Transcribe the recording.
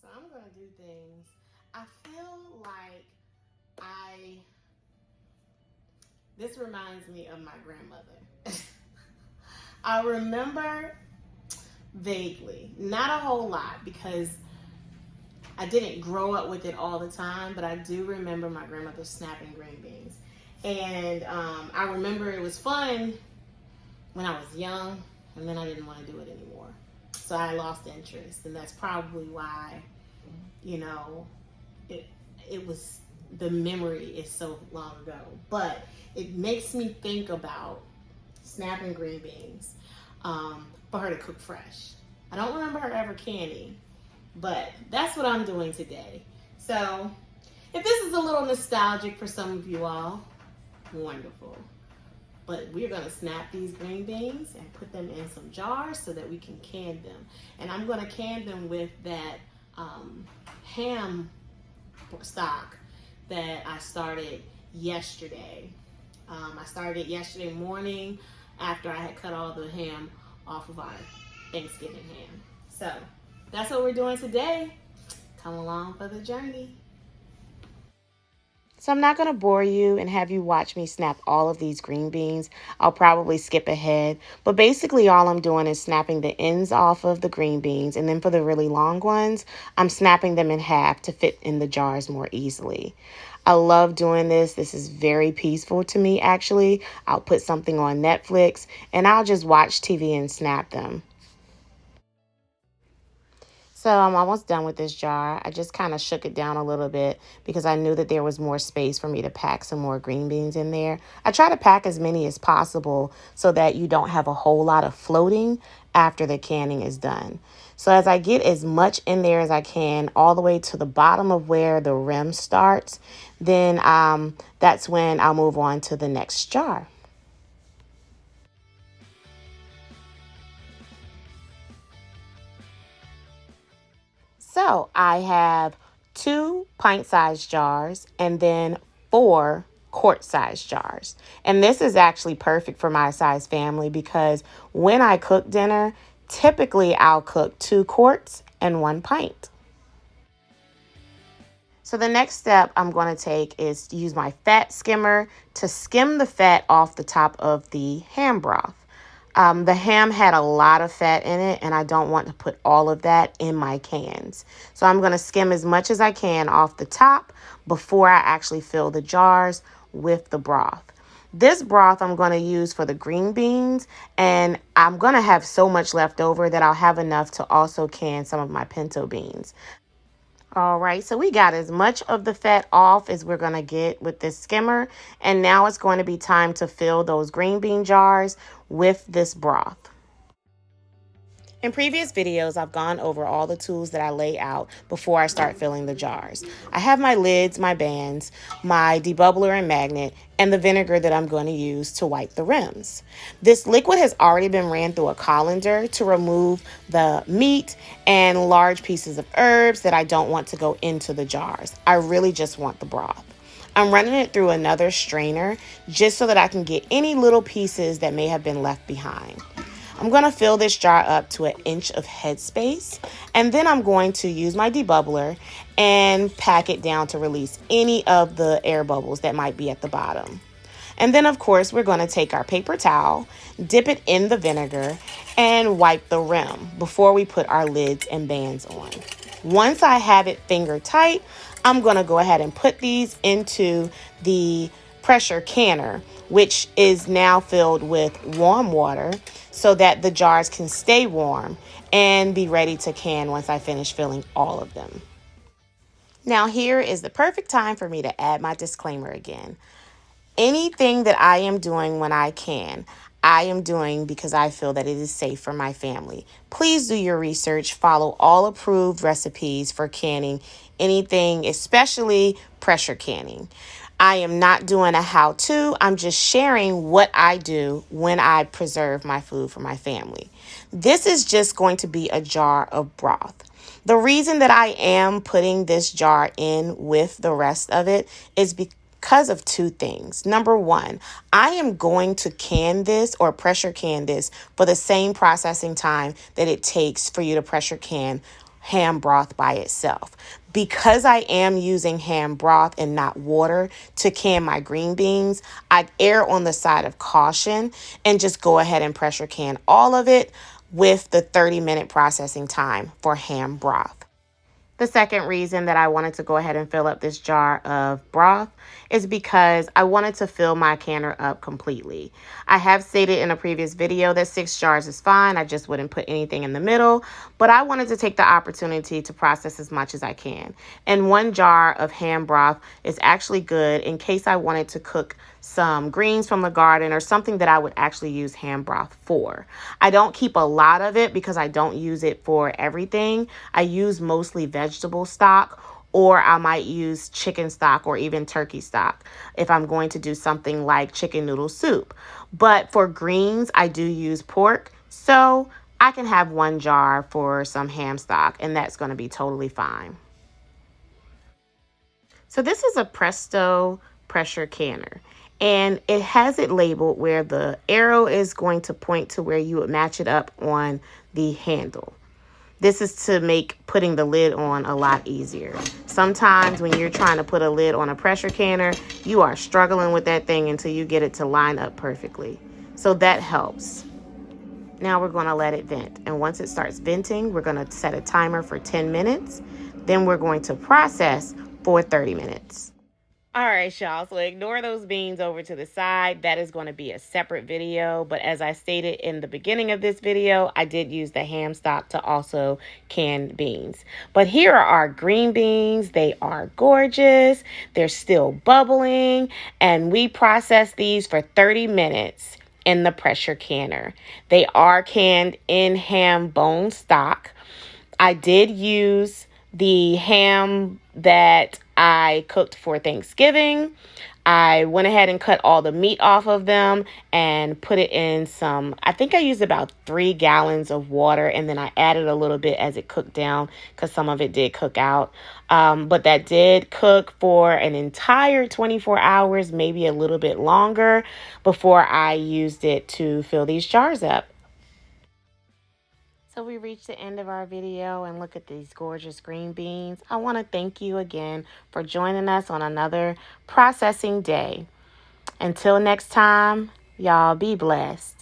So I'm going to do things. I feel like this reminds me of my grandmother. I remember vaguely, not a whole lot because I didn't grow up with it all the time, but I do remember my grandmother snapping green beans. And I remember it was fun when I was young, and then I didn't want to do it anymore. So I lost interest, and that's probably why, you know, it it was the memory is so long ago. But it makes me think about snapping green beans for her to cook fresh. I don't remember her ever canning, but that's what I'm doing today. So if this is a little nostalgic for some of you all, wonderful. But we're going to snap these green beans and put them in some jars so that we can can them. And I'm going to can them with that ham stock that I started yesterday. I started yesterday morning after I had cut all the ham off of our Thanksgiving ham. So that's what we're doing today. Come along for the journey. So I'm not going to bore you and have you watch me snap all of these green beans. I'll probably skip ahead. But basically all I'm doing is snapping the ends off of the green beans. And then for the really long ones, I'm snapping them in half to fit in the jars more easily. I love doing this. This is very peaceful to me, actually. I'll put something on Netflix and I'll just watch TV and snap them. So I'm almost done with this jar. I just kind of shook it down a little bit because I knew that there was more space for me to pack some more green beans in there. I try to pack as many as possible so that you don't have a whole lot of floating after the canning is done. So as I get as much in there as I can, all the way to the bottom of where the rim starts, then that's when I'll move on to the next jar. So I have 2 pint-sized jars and then 4 quart-sized jars. And this is actually perfect for my size family because when I cook dinner, typically I'll cook 2 quarts and 1 pint. So the next step I'm going to take is to use my fat skimmer to skim the fat off the top of the ham broth. The ham had a lot of fat in it, and I don't want to put all of that in my cans. So I'm going to skim as much as I can off the top before I actually fill the jars with the broth. This broth I'm going to use for the green beans, and I'm going to have so much left over that I'll have enough to also can some of my pinto beans. All right, so we got as much of the fat off as we're going to get with this skimmer. And now it's going to be time to fill those green bean jars with this broth. In previous videos, I've gone over all the tools that I lay out before I start filling the jars. I have my lids, my bands, my debubbler and magnet, and the vinegar that I'm going to use to wipe the rims. This liquid has already been ran through a colander to remove the meat and large pieces of herbs that I don't want to go into the jars. I really just want the broth. I'm running it through another strainer just so that I can get any little pieces that may have been left behind. I'm going to fill this jar up to 1 inch of headspace, and then I'm going to use my debubbler and pack it down to release any of the air bubbles that might be at the bottom. And then, of course, we're going to take our paper towel, dip it in the vinegar, and wipe the rim before we put our lids and bands on. Once I have it finger tight, I'm going to go ahead and put these into the pressure canner, which is now filled with warm water so that the jars can stay warm and be ready to can once I finish filling all of them. Now here is the perfect time for me to add my disclaimer again. Anything that I am doing when I can, I am doing because I feel that it is safe for my family. Please do your research, follow all approved recipes for canning anything, especially pressure canning. I am not doing a how-to. I'm just sharing what I do when I preserve my food for my family. This is just going to be a jar of broth. The reason that I am putting this jar in with the rest of it is because of 2 things. Number 1, I am going to can this or pressure can this for the same processing time that it takes for you to pressure can ham broth by itself. Because I am using ham broth and not water to can my green beans, I err on the side of caution and just go ahead and pressure can all of it with the 30-minute processing time for ham broth. The second reason that I wanted to go ahead and fill up this jar of broth is because I wanted to fill my canner up completely. I have stated in a previous video that 6 jars is fine. I just wouldn't put anything in the middle, but I wanted to take the opportunity to process as much as I can. And 1 jar of ham broth is actually good in case I wanted to cook some greens from the garden or something that I would actually use ham broth for. I don't keep a lot of it because I don't use it for everything. I use mostly vegetable stock, or I might use chicken stock or even turkey stock if I'm going to do something like chicken noodle soup. But for greens, I do use pork, so I can have 1 jar for some ham stock, and that's going to be totally fine. So this is a Presto pressure canner, and it has it labeled where the arrow is going to point to where you would match it up on the handle. This is to make putting the lid on a lot easier. Sometimes when you're trying to put a lid on a pressure canner, you are struggling with that thing until you get it to line up perfectly. So that helps. Now we're going to let it vent. And once it starts venting, we're going to set a timer for 10 minutes. Then we're going to process for 30 minutes. All right, y'all, so ignore those beans over to the side. That is going to be a separate video, but as I stated in the beginning of this video, I did use the ham stock to also can beans. But here are our green beans. They are gorgeous. They're still bubbling, and we processed these for 30 minutes in the pressure canner. They are canned in ham bone stock. I did use the ham that I cooked for Thanksgiving. I went ahead and cut all the meat off of them and put it in some, I think I used about 3 gallons of water, and then I added a little bit as it cooked down because some of it did cook out. But that did cook for an entire 24 hours, maybe a little bit longer, before I used it to fill these jars up. So we reached the end of our video, and look at these gorgeous green beans. I want to thank you again for joining us on another processing day. Until next time, y'all be blessed.